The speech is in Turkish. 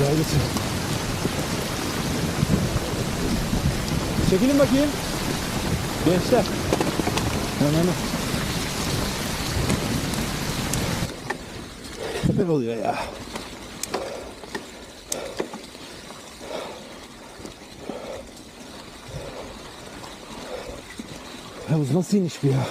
Ailesi. Çekilin bakayım. Gençler. Hemen. Köpek oluyor ya. Ya bu nasıl iniş bu ya?